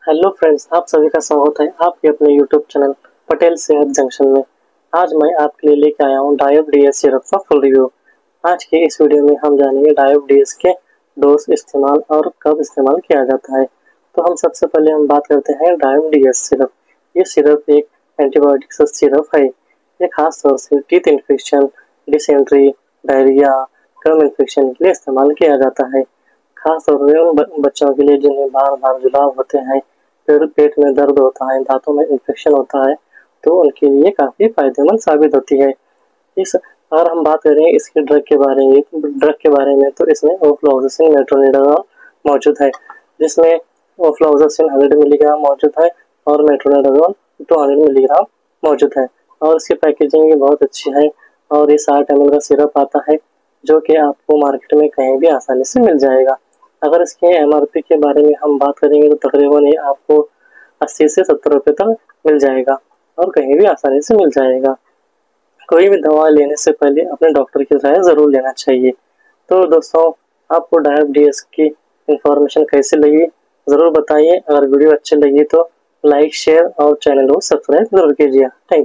Hello friends, आप सभी का स्वागत है आपके अपने यूट्यूब चैनल पटेल सेहत जंक्शन में। आज मैं आपके लिए लेकर आया हूँ डायोब डीएस सिरप का फुल रिव्यू। आज के इस वीडियो में हम जानेंगे डायोब डीएस के डोज, इस्तेमाल और कब इस्तेमाल किया जाता है। तो हम सबसे पहले बात करते हैं डायोब डीएस सिरप। ये सिरप एक एंटीबायोटिक सिरप है। ये खास तौर से टीथ इन्फेक्शन, डिसेंट्री, डायरिया, गम इन्फेक्शन के लिए इस्तेमाल किया जाता है। खास तौर पर उन बच्चों के लिए जिन्हें बार बार जुलाब होते हैं, फिर पेट में दर्द होता है, दांतों में इन्फेक्शन होता है, तो उनके लिए काफ़ी फायदेमंद साबित होती है। इस अगर हम बात करें इसके ड्रग के बारे में तो इसमें ओफ्लॉक्सासिन मेट्रोनिडाज़ोल मौजूद है, जिसमें ओफ्लॉक्सासिन 100 मिलीग्राम मौजूद है और मेट्रोनिडाज़ोल 200 मिलीग्राम मौजूद है। और इसकी पैकेजिंग भी बहुत अच्छी है और ये 60 ml का सिरप आता है, जो कि आपको मार्केट में कहीं भी आसानी से मिल जाएगा। अगर इसके एमआरपी के बारे में हम बात करेंगे तो तकरीबन ये आपको 80 से 70 रुपये तक मिल जाएगा और कहीं भी आसानी से मिल जाएगा। कोई भी दवा लेने से पहले अपने डॉक्टर की राय ज़रूर लेना चाहिए। तो दोस्तों, आपको डायोब डीएस की इंफॉर्मेशन कैसी लगी ज़रूर बताइए। अगर वीडियो अच्छी लगी तो लाइक, शेयर और चैनल को सब्सक्राइब ज़रूर कीजिए। Thank you.